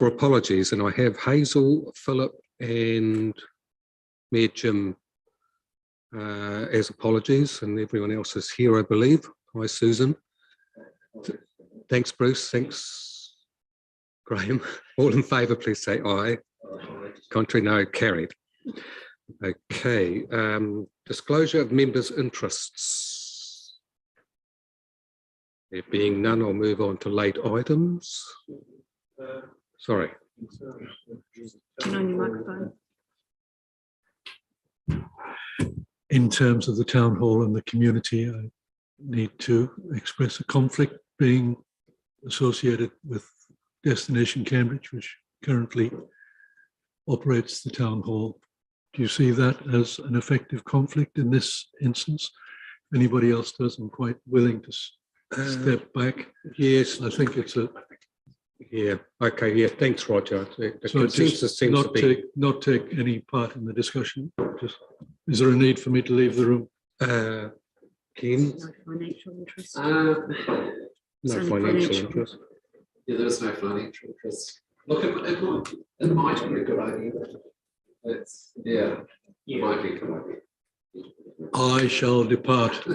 for apologies, and I have Hazel, Philip and Mayor Jim as apologies, and everyone else is here, I believe. Hi, Susan. Thanks, Bruce. Thanks, Graham. All in favour, please say aye. Contrary, no. Carried. Okay. Disclosure of members' interests. There being none, I'll move on to late items. Sorry. Turn on your microphone. In terms of the town hall and the community, I need to express a conflict being associated with Destination Cambridge, which currently operates the town hall. Do you see that as an effective conflict in this instance? If anybody else does, I'm quite willing to step back. Yes, I think it's a... Yeah, okay, yeah, thanks, Roger. The So consensus seems to be... not take any part in the discussion. Just, is there a need for me to leave the room? Ken? No financial interest. No financial interest. Yeah, there is no financial interest. Look, it might be a good idea. It might be a good idea. I shall depart.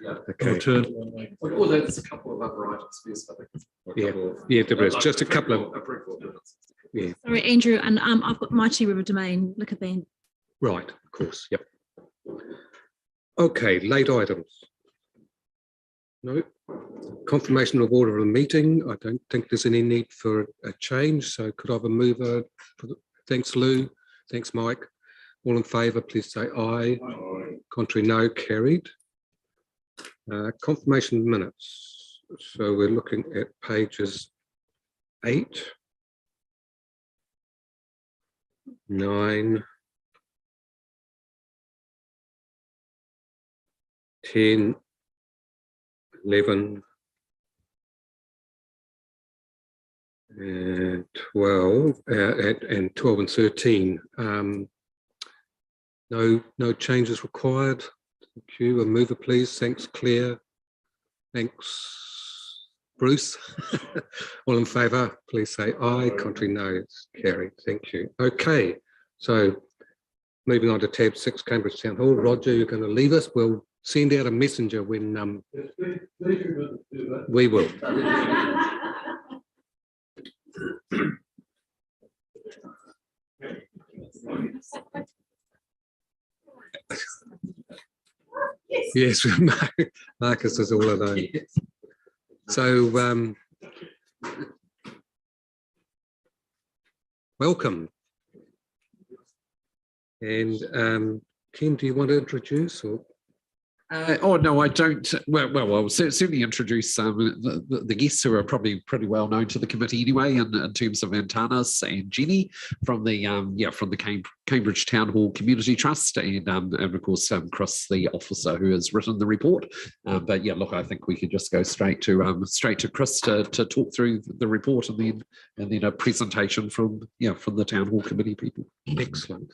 Yeah. Okay. Although there's a couple of other items. Yeah, there is just a couple of... Yeah. Sorry, Andrew, and I've got Mighty River Domain, liquor ban. Right, of course, yep. Okay, late items. No. Confirmation of order of the meeting. I don't think there's any need for a change, so could I have a mover? Thanks, Lou. Thanks, Mike. All in favour, please say aye. Aye. Contrary, no. Carried. Confirmation of minutes. So we're looking at pages 8, 9, 10, 11, and 12, and 12 and 13. No changes required. Thank you. A mover, please. Thanks, Claire. Thanks, Bruce. All in favour, please say aye. Contrary, no. It's carried. Thank you. Okay, so moving on to tab 6, Cambridge Town Hall. Roger, you're going to leave us. We'll send out a messenger when we will. Yes, Marcus is all alone. So, welcome. And Ken, do you want to introduce? Or? Oh no, I don't. Well, I'll certainly introduce the guests who are probably pretty well known to the committee anyway, in terms of Antanas and Jenny from the Cambridge Town Hall Community Trust, and of course Chris, the officer who has written the report. But yeah, look, I think we could just go straight to Chris to talk through the report, and then a presentation from the Town Hall Committee people. Excellent.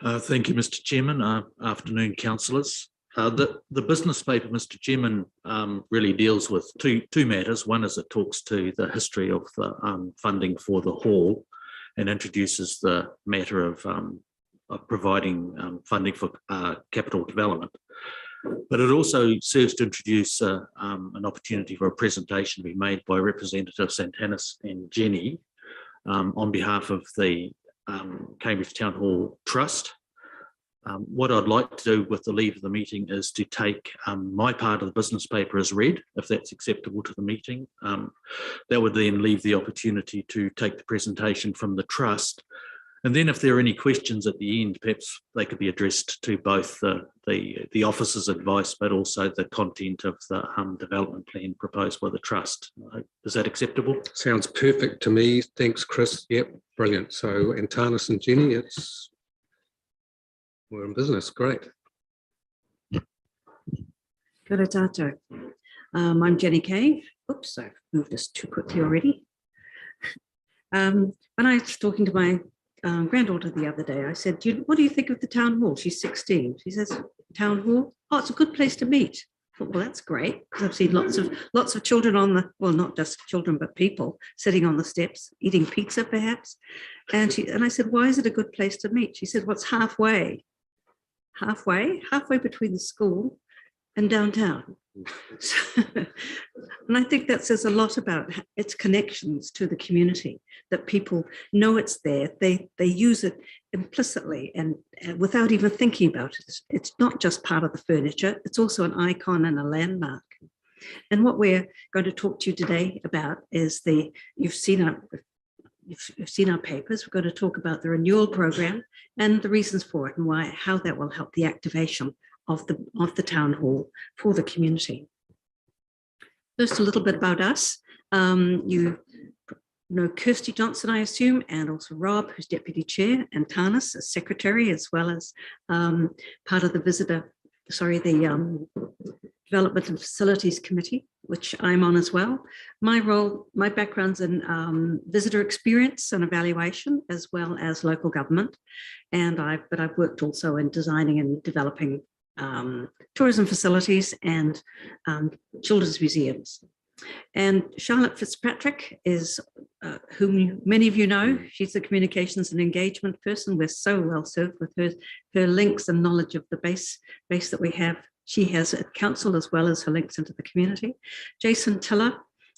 Thank you, Mr. Chairman. Afternoon, councillors. The business paper, Mr. Chairman, really deals with two matters. One is it talks to the history of the funding for the hall and introduces the matter of providing funding for capital development. But it also serves to introduce an opportunity for a presentation to be made by Representatives Antanas and Jenny on behalf of the Cambridge Town Hall Trust. What I'd like to do with the leave of the meeting is to take my part of the business paper as read, if that's acceptable to the meeting. That would then leave the opportunity to take the presentation from the trust. And then if there are any questions at the end, perhaps they could be addressed to both the officer's advice, but also the content of the development plan proposed by the trust. Is that acceptable? Sounds perfect to me. Thanks, Chris. Yep, brilliant. So Antanas and Jenny, we're in business. Great. Kia tatou. I'm Jenny Cave. Oops, I've moved this too quickly already. When I was talking to my granddaughter the other day, I said, what do you think of the town hall? She's 16. She says, town hall? Oh, it's a good place to meet. thought, well, that's great, because I've seen lots of children on the, well, not just children, but people sitting on the steps, eating pizza perhaps. And I said, why is it a good place to meet? She said, well, it's halfway between the school and downtown. And I think that says a lot about its connections to the community, that people know it's there. They use it implicitly and without even thinking about it. It's not just part of the furniture, it's also an icon and a landmark. And what we're going to talk to you today about is you've seen our papers. We're going to talk about the Renewal Program and the reasons for it and how that will help the activation of the town hall for the community. First, a little bit about us. You know Kirsty Johnson, I assume, and also Rob, who's Deputy Chair, and Tanis as Secretary, as well as part of the Development and Facilities Committee, which I'm on as well. My background's in visitor experience and evaluation, as well as local government. But I've worked also in designing and developing tourism facilities and children's museums. And Charlotte Fitzpatrick is, whom many of you know, she's the communications and engagement person. We're so well served with her links and knowledge of the base that we have. She has at council as well as her links into the community. Jason Tiller,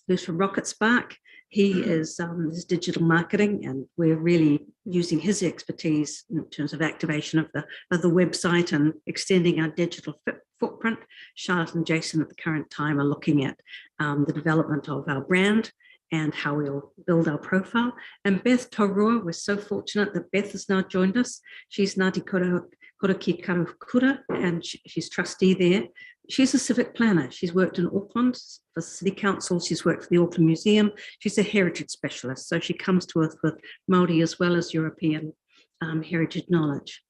who's from Rocket Spark, he is his digital marketing, and we're really using his expertise in terms of activation of the website and extending our digital footprint. Charlotte and Jason at the current time are looking at the development of our brand and how we'll build our profile. And Beth Torua, we're so fortunate that Beth has now joined us. She's Ngāti Koroki Karukura, and she's trustee there. She's a civic planner. She's worked in Auckland for City Council. She's worked for the Auckland Museum. She's a heritage specialist. So she comes to us with Māori as well as European heritage knowledge.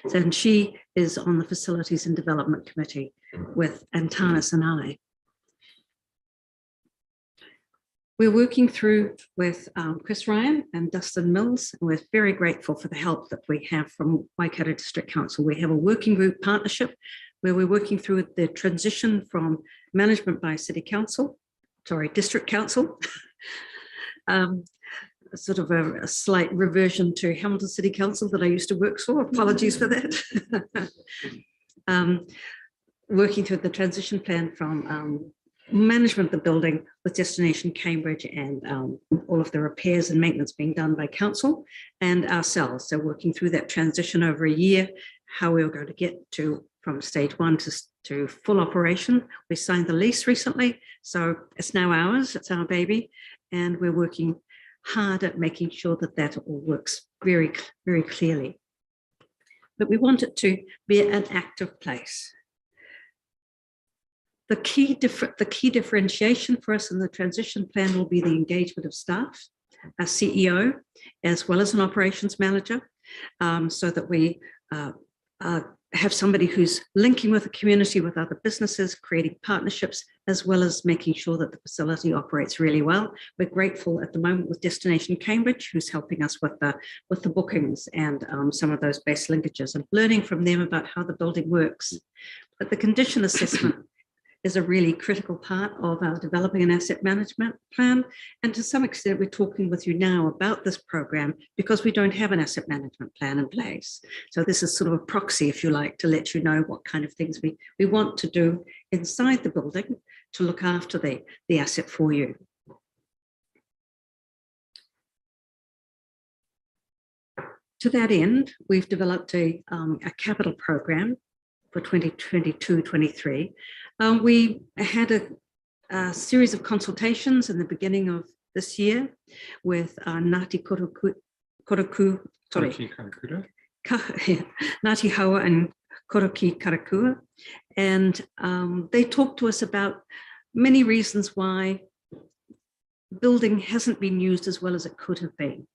So, and she is on the Facilities and Development Committee with Antanas and I. We're working through with Chris Ryan and Dustin Mills, and we're very grateful for the help that we have from Waikato District Council. We have a working group partnership where we're working through the transition from management by District Council, sort of a slight reversion to Hamilton City Council that I used to work for. Apologies for that. Working through the transition plan from management of the building with Destination Cambridge and all of the repairs and maintenance being done by council and ourselves. So working through that transition over a year, how we were going to get from stage one to full operation. We signed the lease recently, so it's now ours, it's our baby, and we're working hard at making sure that all works very, very clearly. But we want it to be an active place. The key differentiation for us in the transition plan will be the engagement of staff, our CEO, as well as an operations manager, so that we have somebody who's linking with the community, with other businesses, creating partnerships, as well as making sure that the facility operates really well. We're grateful at the moment with Destination Cambridge, who's helping us with the bookings and some of those base linkages and learning from them about how the building works. But the condition assessment is a really critical part of our developing an asset management plan. And to some extent, we're talking with you now about this program because we don't have an asset management plan in place. So this is sort of a proxy, if you like, to let you know what kind of things we want to do inside the building to look after the asset for you. To that end, we've developed a capital program for 2022-23. We had a series of consultations in the beginning of this year with Ngāti Ngāti Hawa and Koroki Karakua. And they talked to us about many reasons why building hasn't been used as well as it could have been.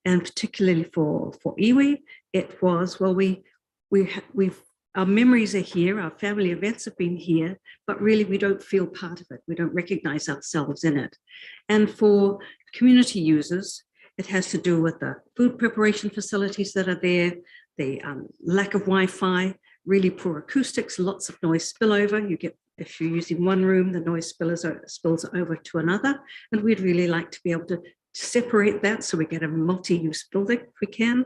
And particularly for iwi, it was, well, our memories are here, our family events have been here, but really we don't feel part of it. We don't recognize ourselves in it. And for community users, it has to do with the food preparation facilities that are there, the lack of Wi-Fi, really poor acoustics, lots of noise spillover. You get If you're using one room, the noise spills over to another. And we'd really like to be able to separate that so we get a multi-use building if we can.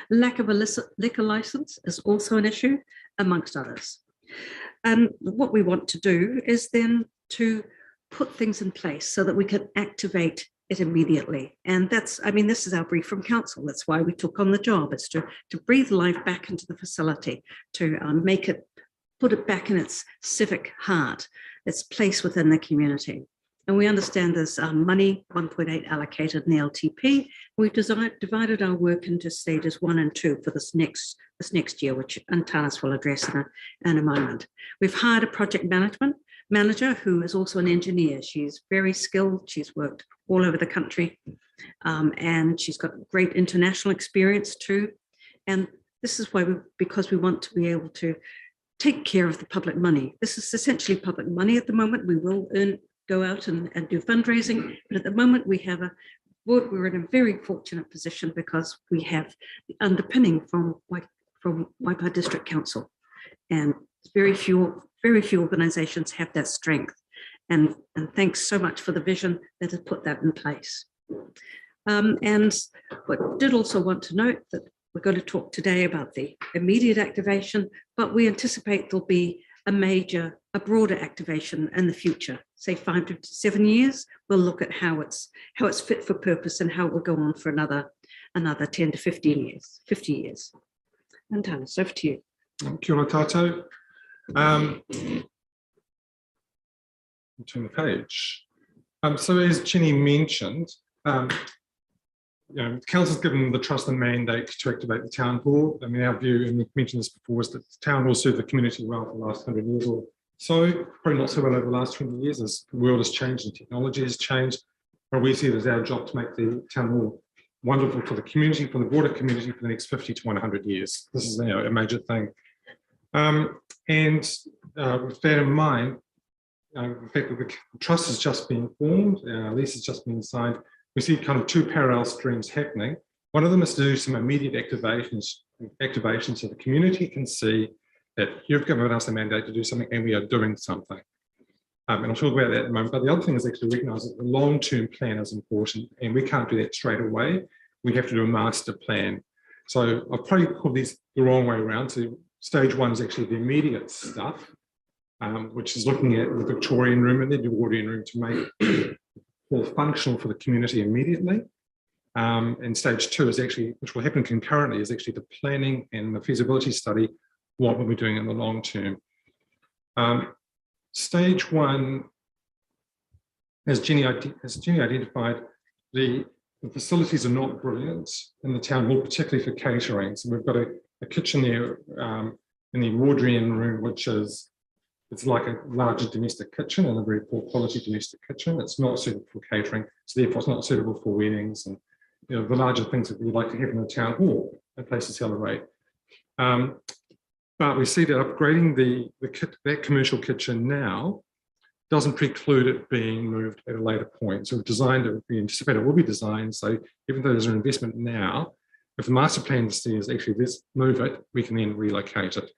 Lack of a liquor license is also an issue, amongst others. And what we want to do is then to put things in place so that we can activate it immediately. And that's, I mean, this is our brief from council. That's why we took on the job. It's to breathe life back into the facility, to make it, put it back in its civic heart, its place within the community. And we understand there's money, 1.8 allocated in the LTP. We've divided our work into stages 1 and 2 for this next year, which Antanas will address in a moment. We've hired a project manager who is also an engineer. She's very skilled. She's worked all over the country, and she's got great international experience too. And this is why because we want to be able to take care of the public money. This is essentially public money at the moment. We will go out and do fundraising, but at the moment we're in a very fortunate position because we have the underpinning from Waipa District Council, and very few organisations have that strength. And thanks so much for the vision that has put that in place. And I did also want to note that we're going to talk today about the immediate activation, but we anticipate there'll be a broader activation in the future, say 5 to 7 years. We'll look at how it's fit for purpose and how it will go on for another 10 to 15 years, 50 years. Antanas, over to you. Kia ora tātou. Turn the page. So as Jenny mentioned, the council's given the trust and mandate to activate the town hall. I mean, our view, and we've mentioned this before, is that the town hall served the community well for the last 100 years or so, probably not so well over the last 20 years as the world has changed and technology has changed. But we see it as our job to make the town hall wonderful for the community, for the broader community for the next 50 to 100 years. This is a major thing. With that in mind, the fact that the trust has just been formed, lease has just been signed, we see kind of 2 parallel streams happening. One of them is to do some immediate activations so the community can see that you've given us a mandate to do something and we are doing something. And I'll talk about that in a moment. But the other thing is actually recognise that the long-term plan is important, and we can't do that straight away. We have to do a master plan. So I've probably called these the wrong way around. So stage 1 is actually the immediate stuff, which is looking at the Victorian room and the Edwardian room to make it all functional for the community immediately. And stage 2 is actually, which will happen concurrently, is actually the planning and the feasibility study, what we'll be doing in the long term. Stage 1, as Jenny identified, the facilities are not brilliant in the town hall, particularly for catering. So we've got a kitchen there in the Edwardian room, which is, it's like a larger domestic kitchen and a very poor quality domestic kitchen. It's not suitable for catering, so therefore it's not suitable for weddings and the larger things that we'd like to have in the town hall, a place to celebrate. But we see that upgrading that commercial kitchen now doesn't preclude it being moved at a later point. So we've designed it, we anticipate it will be designed. So even though there's an investment now, if the master plan says actually let's move it, we can then relocate it.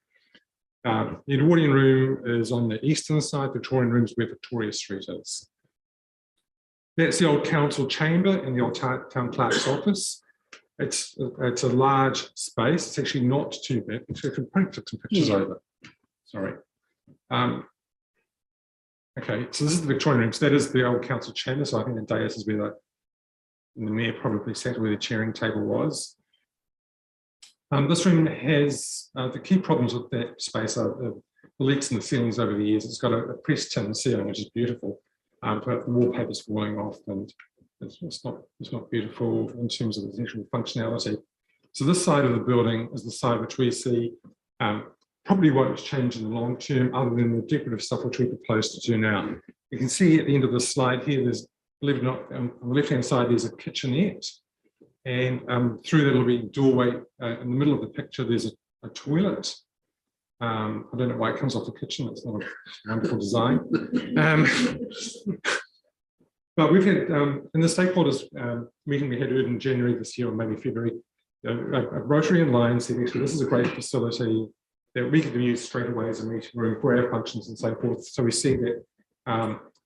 The Edwardian room is on the eastern side, Victorian Rooms where Victoria Street is. That's the old council chamber and the old town clerk's office. It's a large space. It's actually not too big. Actually, I can probably put some pictures over. Sorry. Okay, so this is the Victorian Rooms. That is the old council chamber. So I think the dais is where the mayor probably sat, where the chairing table was. This room has the key problems with that space are the leaks in the ceilings over the years. It's got a pressed tin ceiling, which is beautiful, but the wallpaper's falling off and it's not beautiful in terms of the actual functionality. So this side of the building is the side which we see probably won't change in the long term, other than the decorative stuff which we propose to do now. You can see at the end of the slide here, there's, believe it or not, on the left-hand side, there's a kitchenette. And through that little bit doorway in the middle of the picture, there's a toilet. I don't know why it comes off the kitchen. It's not a wonderful design. But we've had, in the stakeholders meeting we had in January this year, or maybe February, Rotary and Lions said, actually, this is a great facility. that we can use straight away as a meeting room for our functions and so forth. So we see that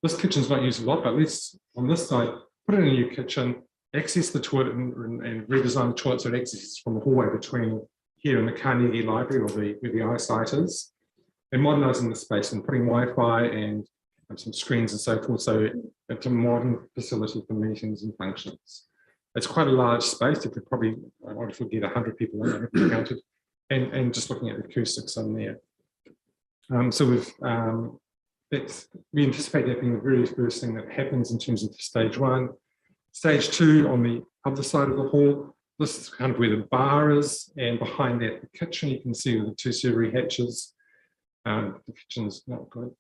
this kitchen's not used a lot, but let's, on this side, put in a new kitchen, access the toilet and redesign the toilet so it accesses from the hallway between here and the Carnegie Library, or where the eyesight is, and modernising the space and putting Wi-Fi and some screens and so forth. So it's a modern facility for meetings and functions. It's quite a large space. It could probably, I would get 100 people in it, counted, and just looking at the acoustics on there. So we anticipate that being the very first thing that happens in terms of stage 1. Stage 2 on the other side of the hall. This is kind of where the bar is, and behind that, the kitchen. You can see the 2 servery hatches. The kitchen's not good.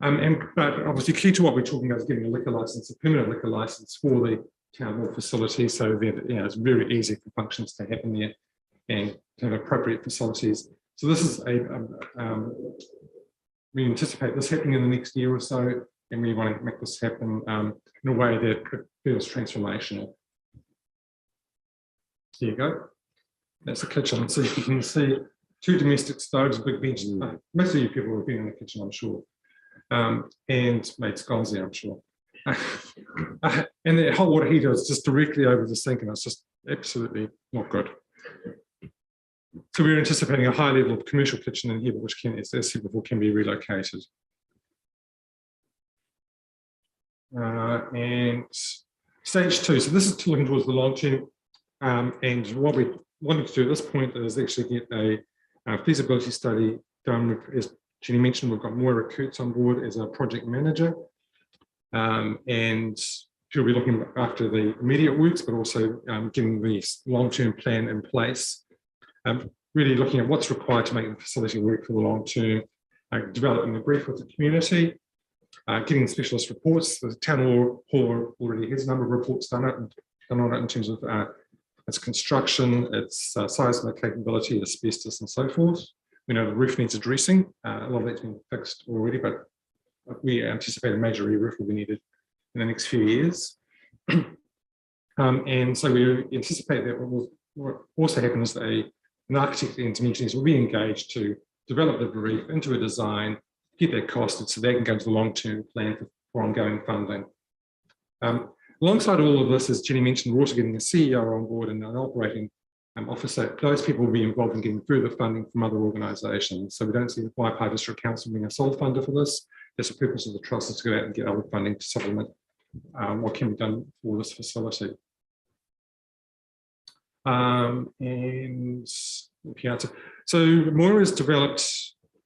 But obviously key to what we're talking about is getting a liquor license, a permanent liquor license for the town hall facility, so that it's very easy for functions to happen there and to have appropriate facilities. So this is we anticipate this happening in the next year or so, and we want to make this happen in a way that feels transformational. There you go. That's the kitchen. So you can see 2 domestic stoves, big bench. Most of you people have been in the kitchen, I'm sure, and made scones there, I'm sure. And the hot water heater is just directly over the sink, and it's just absolutely not good. So we're anticipating a high level of commercial kitchen in here, which can, as I said before, can be relocated. And stage 2. So this is looking towards the long term, and what we wanted to do at this point is actually get a feasibility study done. As Jenny mentioned, we've got Moira Kurtz on board as a project manager, and she'll be looking after the immediate works, but also getting the long-term plan in place. Really looking at what's required to make the facility work for the long term, developing a brief with the community, getting specialist reports. The town hall already has a number of reports done on it in terms of its construction, its seismic capability, asbestos, and so forth. We know the roof needs addressing. A lot of that's been fixed already, but we anticipate a major re-roof will be needed in the next few years. And so we anticipate that what will also happen is that an architect and engineers will be engaged to develop the brief into a design, get that costed so they can go into the long-term plan for ongoing funding. Alongside all of this, as Jenny mentioned, we're also getting a CEO on board and an operating officer. Those people will be involved in getting further funding from other organisations. So we don't see the Waipae District Council being a sole funder for this. That's the purpose of the trust, is to go out and get other funding to supplement what can be done for this facility. And Piazza. So Moira has developed,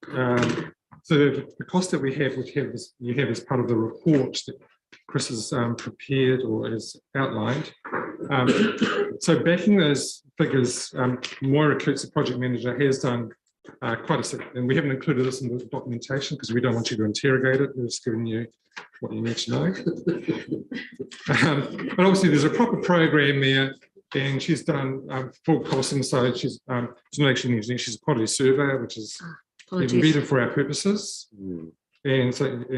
so the cost that you have as part of the report that Chris has prepared or has outlined. So backing those figures, Moira Kurtz, the project manager, has done quite a, and we haven't included this in the documentation because we don't want you to interrogate it. We're just giving you what you need to know. But obviously there's a proper program there, and she's done full costing. So she's not actually an engineer, she's a quality surveyor, which is even better for our purposes. And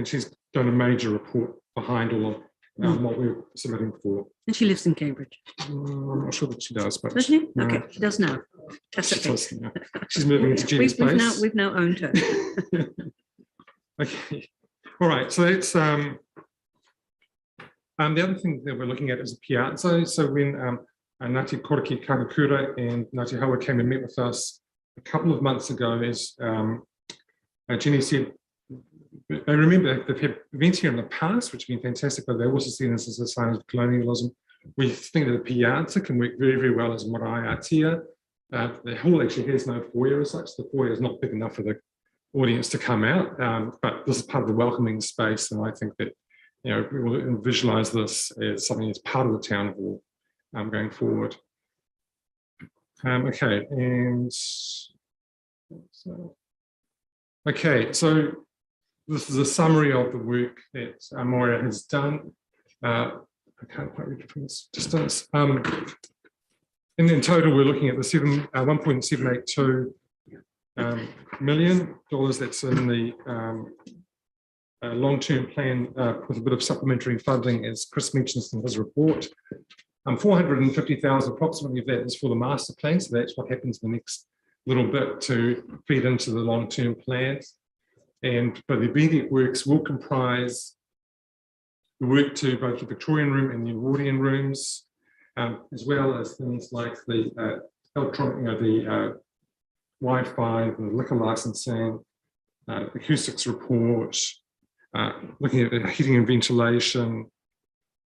she's done a major report behind all of what we're submitting for. And she lives in Cambridge. I'm not sure that she does, but Does she? Okay, she does now. She's moving into Jenny's place. We've now owned her. Okay. All right. So that's the other thing that we're looking at is the Piazza. So when Ngāti Koriki Kamakura and Ngāti Hawa came and met with us a couple of months ago, as Jenny said, they remember they've had events here in the past, which have been fantastic, but they also seen this as a sign of colonialism. We think that the Piazza can work very, very well as Moraiatia. The hall actually has no foyer as such. The foyer is not big enough for the audience to come out, but this is part of the welcoming space, and I think that we will visualise this as something that's part of the town hall going forward. Okay, and so this is a summary of the work that Moira has done. I can't quite read from this distance. And in total, we're looking at the $1.782 million that's in the long-term plan with a bit of supplementary funding, as Chris mentions in his report. 450,000 approximately of that is for the master plan. So that's what happens the next little bit to feed into the long-term plans. But the immediate works will comprise the work to both the Victorian Room and the Edwardian Rooms, as well as things like the electronic, the Wi-Fi, the liquor licensing, acoustics report, looking at the heating and ventilation,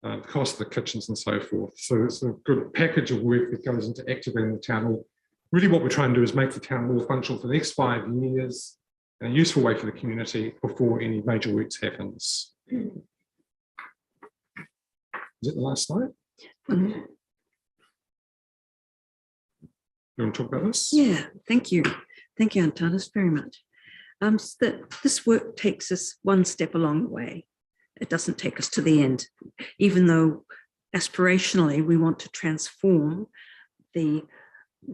the cost of the kitchens and so forth. So it's a good package of work that goes into activating the town hall. Really what we're trying to do is make the town hall functional for the next 5 years in a useful way for the community before any major works happens. Is it the last slide? You want to talk about this? Yeah, thank you. Thank you, Antanas, very much. This work takes us one step along the way. It doesn't take us to the end, even though aspirationally we want to transform the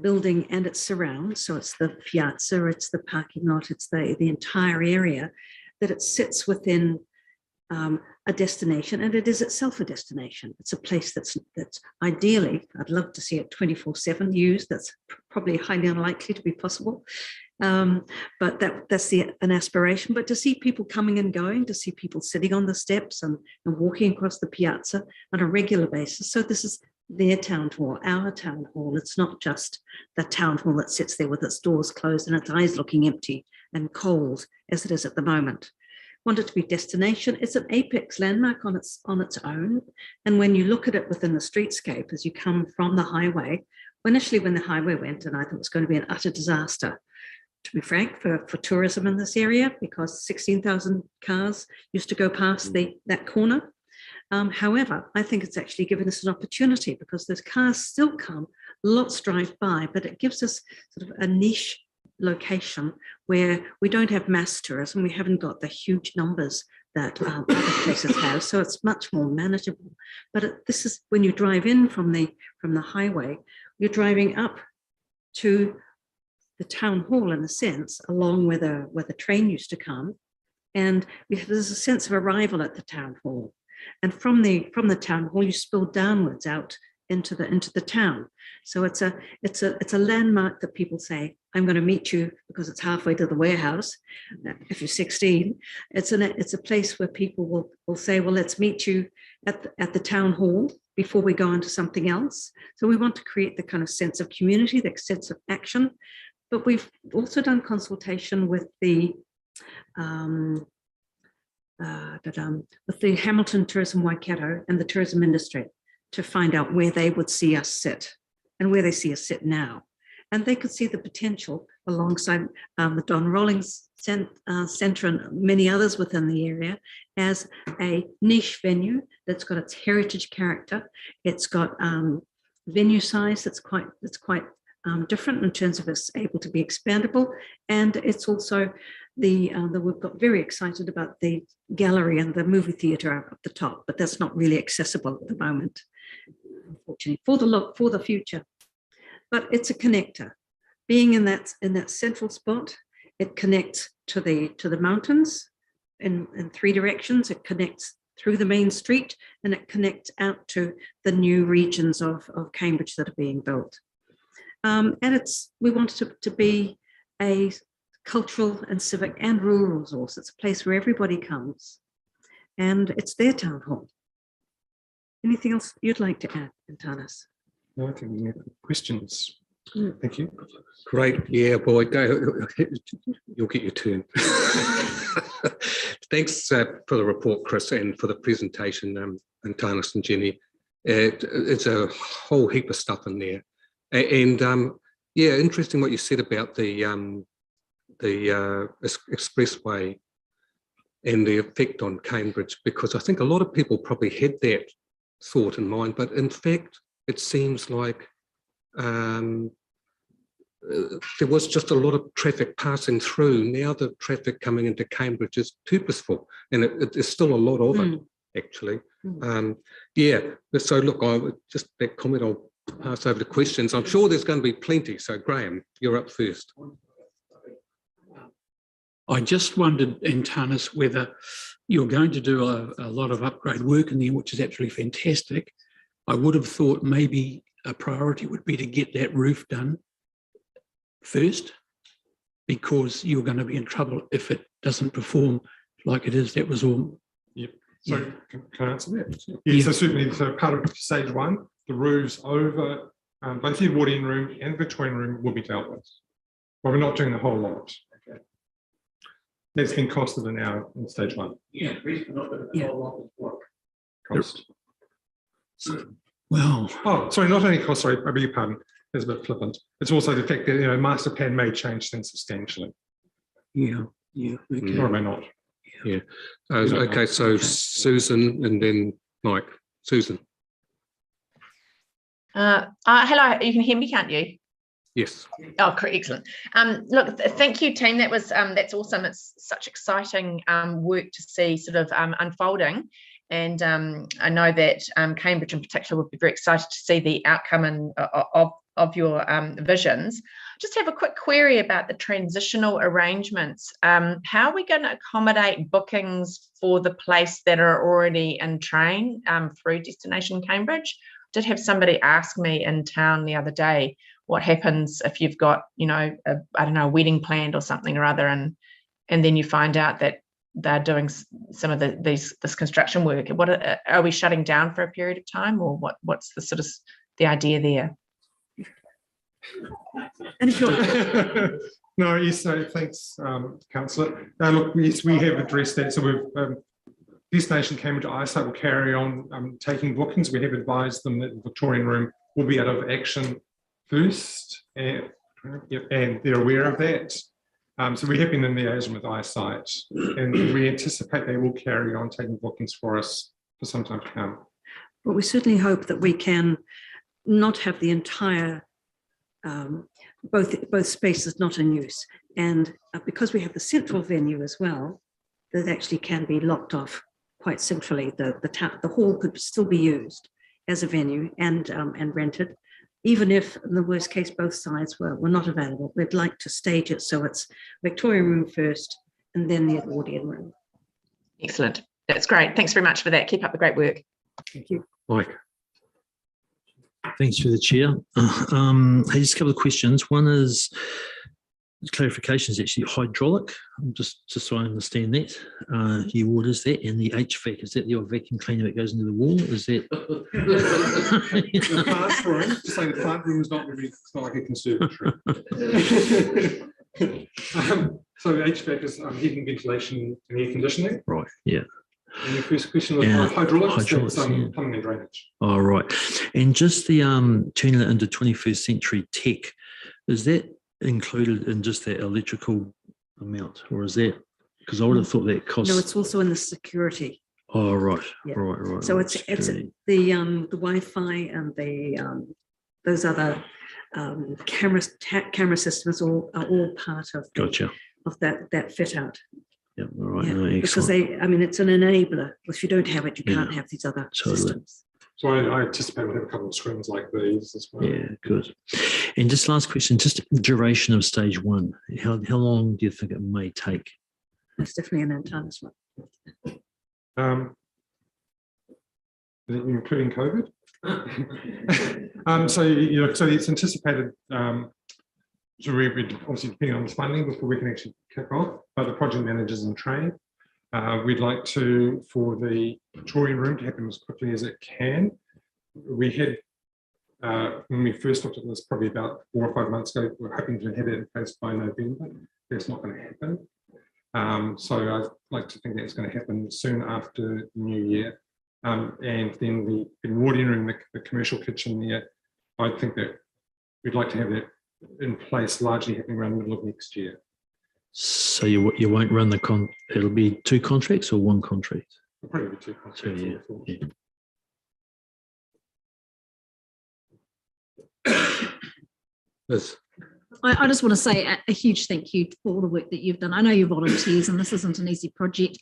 building and its surrounds. So it's the piazza, it's the parking lot, it's the entire area, that it sits within a destination, and it is itself a destination. It's a place that's ideally, I'd love to see it 24/7 used. That's probably highly unlikely to be possible. But that's an aspiration. But to see people coming and going, to see people sitting on the steps and walking across the piazza on a regular basis. So this is their town hall, our town hall. It's not just the town hall that sits there with its doors closed and its eyes looking empty and cold as it is at the moment. Want it to be destination. It's an apex landmark on its own. And when you look at it within the streetscape, as you come from the highway, initially when the highway went, and I thought it was going to be an utter disaster, to be frank, for tourism in this area, because 16,000 cars used to go past that corner. However, I think it's actually given us an opportunity, because those cars still come, lots drive by, but it gives us sort of a niche location where we don't have mass tourism. We haven't got the huge numbers that other places have, so it's much more manageable. But this is when you drive in from the highway, you're driving up to the town hall in a sense, along where the train used to come, and there's a sense of arrival at the town hall. And from the town hall, you spill downwards out into the town. So it's a landmark that people say, I'm going to meet you because it's halfway to the warehouse. If you're 16, it's a place where people will say, well, let's meet you at the town hall before we go on to something else. So we want to create the kind of sense of community, the sense of action. But we've also done consultation with the Hamilton Tourism Waikato and the tourism industry to find out where they would see us sit and where they see us sit now. And they could see the potential alongside the Don Rawlings Centre and many others within the area as a niche venue that's got its heritage character. It's got venue size that's quite different in terms of it's able to be expandable, and it's also we've got very excited about the gallery and the movie theatre up the top, but that's not really accessible at the moment, unfortunately, for the future. But it's a connector. Being in that central spot, it connects to the mountains in 3 directions. It connects through the main street, and it connects out to the new regions of Cambridge that are being built. And we want it to be a cultural and civic and rural resource. It's a place where everybody comes, and it's their town hall. Anything else you'd like to add, Antanas? No, I think we have questions. Thank you. Great. Yeah, boy, go. You'll get your turn. Thanks for the report, Chris, and for the presentation, Antanas and Jenny. It's a whole heap of stuff in there. And yeah, interesting what you said about the expressway and the effect on Cambridge, because I think a lot of people probably had that thought in mind, but in fact, it seems like there was just a lot of traffic passing through. Now the traffic coming into Cambridge is purposeful, and there's still a lot of it, actually. Yeah, so look, just that comment, I'll pass over to questions. I'm sure there's going to be plenty, so Graham, you're up first. I just wondered, Antanas, whether you're going to do a lot of upgrade work in there, which is absolutely fantastic, I would have thought maybe a priority would be to get that roof done first, because you're going to be in trouble if it doesn't perform like it is. That was all. Yep. So Yeah. can I answer that? Yeah, Yeah. so certainly, so part of stage one, the roofs over both the Edwardian room and Victorian room will be dealt with. But we're not doing the whole lot. Okay. That's been costed in stage one. Yeah. Cost. Well, Oh, sorry, not only cost, sorry, I beg your pardon. It's a bit flippant. It's also the fact that, master plan may change things substantially. yeah. Okay. Or it may not. Okay, so Susan and then Mike. Susan. Hello, you can hear me, can't you? Yes. Oh, excellent. Look, thank you, team. That's awesome. It's such exciting work to see sort of unfolding. And I know that Cambridge in particular would be very excited to see the outcome of your visions. Just have a quick query about the transitional arrangements. How are we going to accommodate bookings for the place that are already in train through Destination Cambridge? I did have somebody ask me in town the other day, what happens if you've got, a wedding planned or something or other, and then you find out that they're doing some of this construction work. What are we shutting down for a period of time, or what's the sort of the idea there? And if you're No, yes, so thanks, Councillor. Look, yes, we have addressed that. So we've Destination Cambridge eyesight will carry on taking bookings. We have advised them that the Victorian room will be out of action first, and they're aware of that. So we have been in liaison with eyesight, and we anticipate they will carry on taking bookings for us for some time to come. But we certainly hope that we can not have the entire both spaces not in use, and because we have the central venue as well, that actually can be locked off quite centrally. The hall could still be used as a venue and rented, even if in the worst case both sides were not available. We'd like to stage it so it's Victorian room first and then the Edwardian room. Excellent. That's great. Thanks very much for that. Keep up the great work. Thank you. Mike. Thanks for the chair. Just a couple of questions. One is clarification is actually hydraulic. Just so I understand that. What is that? And the HVAC, is that the old vacuum cleaner that goes into the wall? Is that The plant room, to say the plant room is not really, it's not like a conservatory. So the HVAC is heating, ventilation, and air conditioning. right? Yeah. And your first question was Yeah, hydraulics, hydraulics, that's, yeah. plumbing and drainage. All right. And just the turning it into 21st century tech, is that included in just that electrical amount, or is that, because I would have thought that cost? No, it's also in the security. Oh, right. Yeah. Right. So right. it's the Wi-Fi and the those other camera systems are all part of Gotcha. of that fit out. Yeah. All right. Yeah, No, because excellent. it's an enabler. If you don't have it, you can't have these other Totally. systems. So I anticipate we'll have a couple of screens like these as well. Yeah, good. And just last question, just duration of stage one. How long do you think it may take? That's definitely an Antanas one. Including COVID. So it's anticipated. So we're obviously depending on the funding before we can actually kick off. But the project managers in train. We'd like for the Victorian room to happen as quickly as it can. We had, when we first looked at this probably about 4 or 5 months ago, we're hoping to have it in place by November. That's not going to happen. So I'd like to think that's going to happen soon after the new year. And then the Edwardian room, the commercial kitchen there, I think that we'd like to have that in place largely happening around the middle of next year. So you won't run it'll be 2 contracts or 1 contract? It'll probably be 2 contracts. Yeah. Yes. I just want to say a huge thank you for all the work that you've done. I know you're volunteers and this isn't an easy project.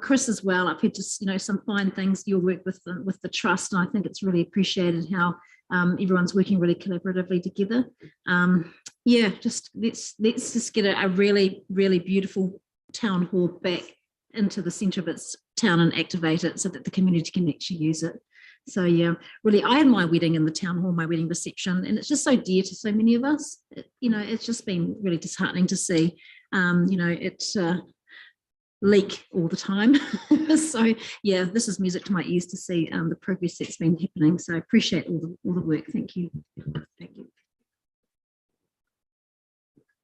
Chris as well, I've heard just some fine things, your work with the trust, and I think it's really appreciated how everyone's working really collaboratively together. Yeah, just let's just get a really, really beautiful town hall back into the centre of its town and activate it so that the community can actually use it. So yeah, really, I had my wedding in the town hall, my wedding reception, and it's just so dear to so many of us. It's just been really disheartening to see, it leak all the time. So yeah, this is music to my ears to see the progress that's been happening. So I appreciate all the work. Thank you. Thank you.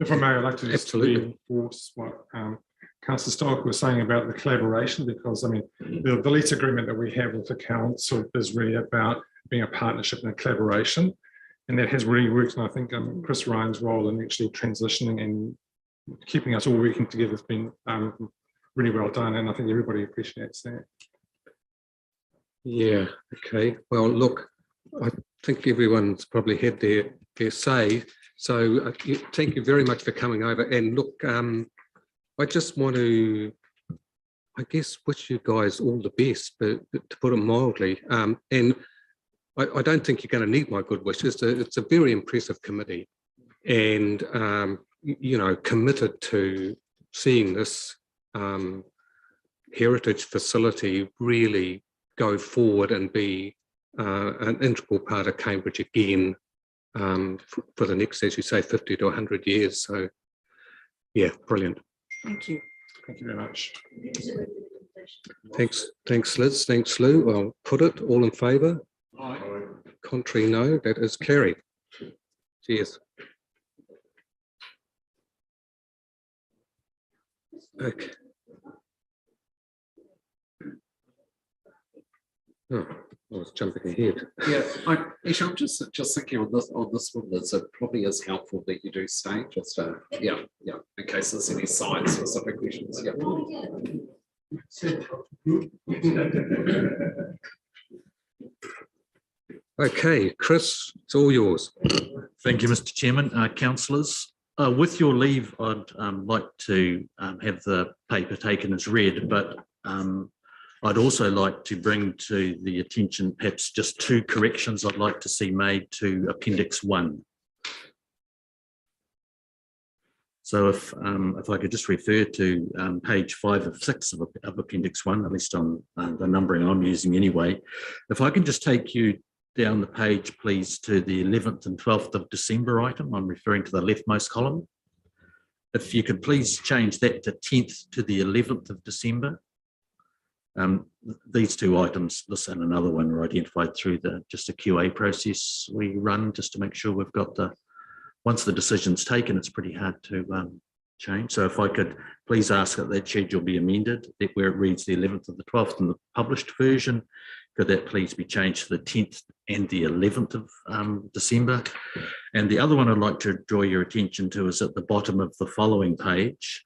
If I may, I'd like to just Absolutely. reinforce what Councillor Stock was saying about the collaboration, because I mean, the lease agreement that we have with the council is really about being a partnership and a collaboration, and that has really worked. And I think Chris Ryan's role in actually transitioning and keeping us all working together has been really well done, and I think everybody appreciates that. Yeah, okay. Well, look, I think everyone's probably had their say. So thank you very much for coming over. And look, I just want to, I guess, wish you guys all the best, but to put it mildly. And I don't think you're going to need my good wishes. It's a very impressive committee, and committed to seeing this heritage facility really go forward and be an integral part of Cambridge again for the next, as you say, 50 to 100 years. So yeah, brilliant. Thank you. Thank you very much. Thanks Liz, thanks Lou. I'll put it, all in favour? Aye. Contrary, no. That is carried. Cheers. Okay. Oh, I was jumping ahead. Yeah, I'm just thinking on this one that it probably is helpful that you do stay. Just in case there's any site specific questions. Yeah. Okay, Chris, it's all yours. Thank you, Mr. Chairman. Councillors, with your leave, I'd like to have the paper taken as read, but I'd also like to bring to the attention perhaps just 2 corrections I'd like to see made to Appendix 1. So if I could just refer to page 5 of 6 of Appendix 1, at least on the numbering I'm using anyway. If I can just take you down the page, please, to the 11th and 12th of December item. I'm referring to the leftmost column. If you could please change that to 10th to the 11th of December. These 2 items, this and another one, are identified through just a QA process we run just to make sure we've got once the decision's taken, it's pretty hard to change. So if I could please ask that schedule be amended, that where it reads the 11th and the 12th in the published version, could that please be changed to the 10th and the 11th of December? And the other one I'd like to draw your attention to is at the bottom of the following page,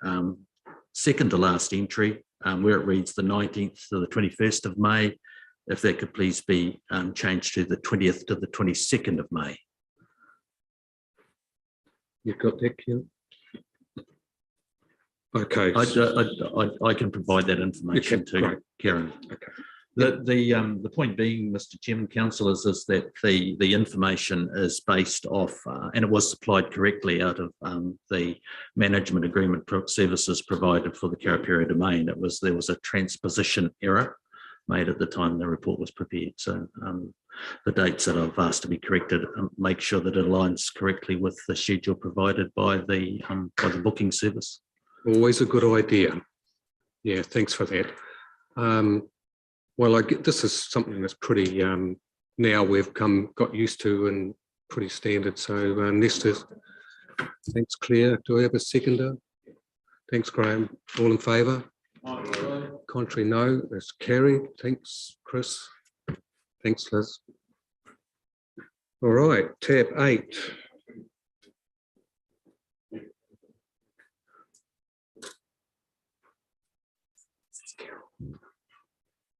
second to last entry, where it reads the 19th to the 21st of May, if that could please be changed to the 20th to the 22nd of May. You've got that, Kieran? Okay. I can provide that information to Karen. Okay. The point being, Mr. Chairman, councillors, is that the information is based off, and it was supplied correctly out of the management agreement services provided for the Karapiro domain. There was a transposition error made at the time the report was prepared. So the dates that I've asked to be corrected make sure that it aligns correctly with the schedule provided by the booking service. Always a good idea. Yeah, thanks for that. Well, this is something that's pretty, now we've got used to and pretty standard. So Nesta's, thanks Claire. Do I have a seconder? Thanks Graham. All in favour? Contrary, no. That's carried. Thanks Chris. Thanks Liz. All right, tab 8.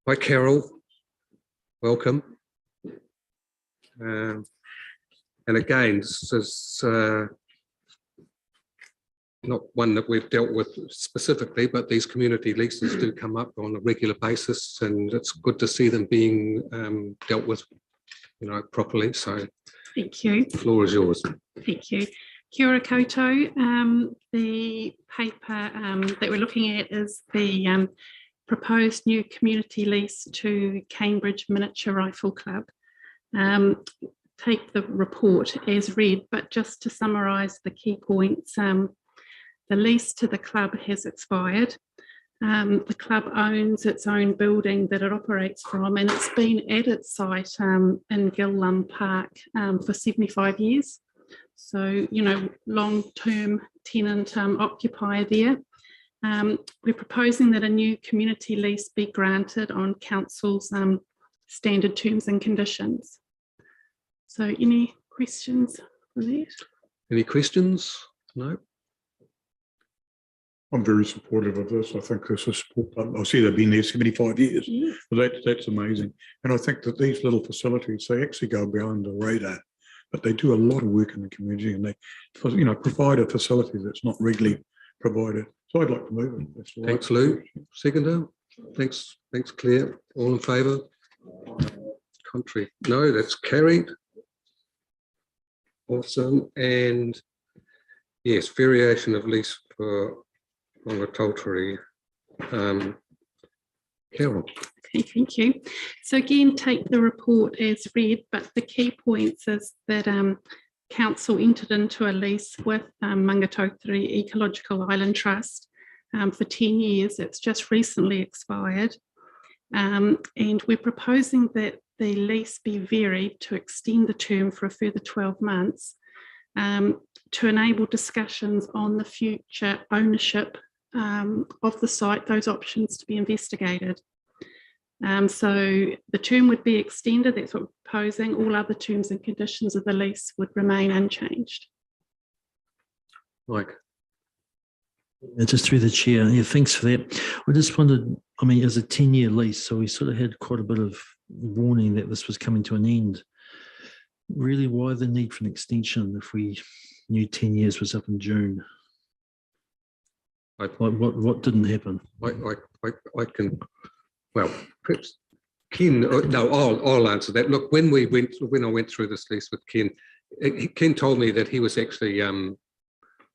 Hi Carol, welcome. And again, this is not one that we've dealt with specifically, but these community leases do come up on a regular basis, and it's good to see them being dealt with, properly. So thank you. The floor is yours. Thank you. Kia ora koutou. The paper that we're looking at is the proposed new community lease to Cambridge Miniature Rifle Club. Take the report as read, but just to summarise the key points, the lease to the club has expired. The club owns its own building that it operates from, and it's been at its site in Gillam Park for 75 years. So, you know, long-term tenant occupier there. We're proposing that a new community lease be granted on council's standard terms and conditions. So any questions for that? Any questions? No? I'm very supportive of this. I think this is, I see they've been there 75 years. Yes. Well, that's amazing. And I think that these little facilities, they actually go behind the radar, but they do a lot of work in the community, and they, you know, provide a facility that's not regularly provided. So I'd like to move it. That's right. Thanks, Lou. Seconder. Thanks, Claire. All in favour? Contrary? No, that's carried. Awesome. And yes, variation of lease for Untitled. Carol. Okay, thank you. So again, take the report as read, but the key points is that council entered into a lease with Mangatotiri Ecological Island Trust for 10 years. It's just recently expired. And we're proposing that the lease be varied to extend the term for a further 12 months to enable discussions on the future ownership of the site, those options to be investigated. So the term would be extended, that's what we're proposing. All other terms and conditions of the lease would remain unchanged. Mike. Just through the chair, yeah, thanks for that. I just wondered, I mean, as a 10-year lease, so we sort of had quite a bit of warning that this was coming to an end. Really, why the need for an extension if we knew 10 years was up in June? What didn't happen? I can, well, perhaps Ken, no, I'll answer that. Look, when I went through this lease with Ken, Ken told me that he was actually one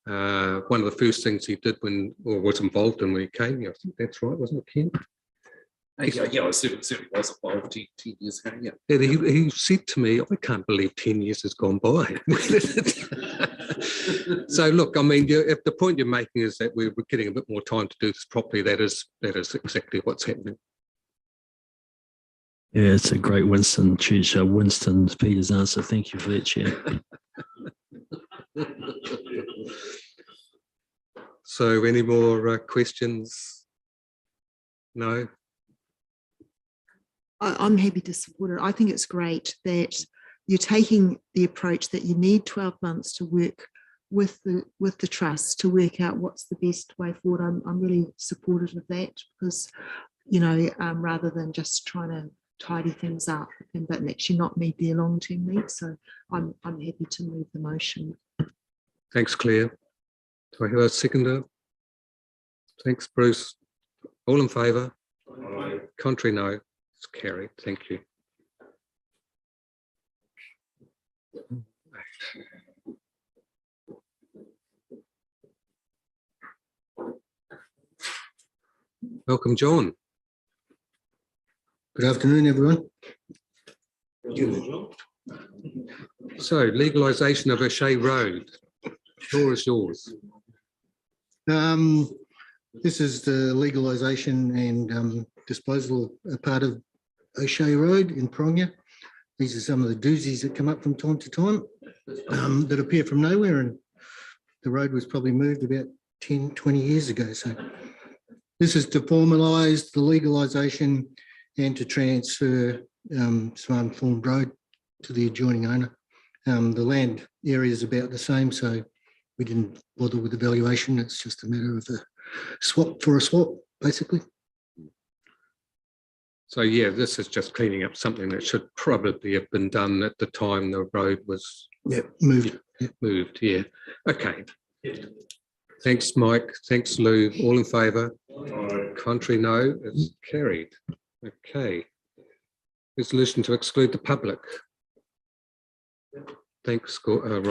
of the first things he did or was involved in when he came. I think that's right, wasn't it, Ken? Yeah, I certainly was involved 10 years ago, yeah. Yeah, he said to me, I can't believe 10 years has gone by. So look, I mean, if the point you're making is that we're getting a bit more time to do this properly, that is exactly what's happening. Yeah, it's a great Winston Peters answer. Thank you for that, Chair. So any more questions? No? I'm happy to support it. I think it's great that you're taking the approach that you need 12 months to work with the trust to work out what's the best way forward. I'm really supportive of that because, you know, rather than just trying to tidy things up but actually not meet their long-term needs. So I'm happy to move the motion. Thanks, Claire. Do I have a seconder? Thanks, Bruce. All in favour? Contrary, no. It's carried. Thank you. Welcome, John. Good afternoon, everyone. So, legalisation of O'Shea Road. Floor is yours. This is the legalisation and disposal of part of O'Shea Road in Piranha. These are some of the doozies that come up from time to time that appear from nowhere, and the road was probably moved about 10, 20 years ago. So this is to formalise the legalisation and to transfer Smart Informed Road to the adjoining owner. The land area is about the same, so we didn't bother with the valuation. It's just a matter of a swap for a swap, basically. So yeah, this is just cleaning up something that should probably have been done at the time the road was moved. Moved, yeah. Okay. Thanks, Mike. Thanks, Lou. All in favour? Contrary, no. It's carried. Okay. Resolution to exclude the public. Thanks,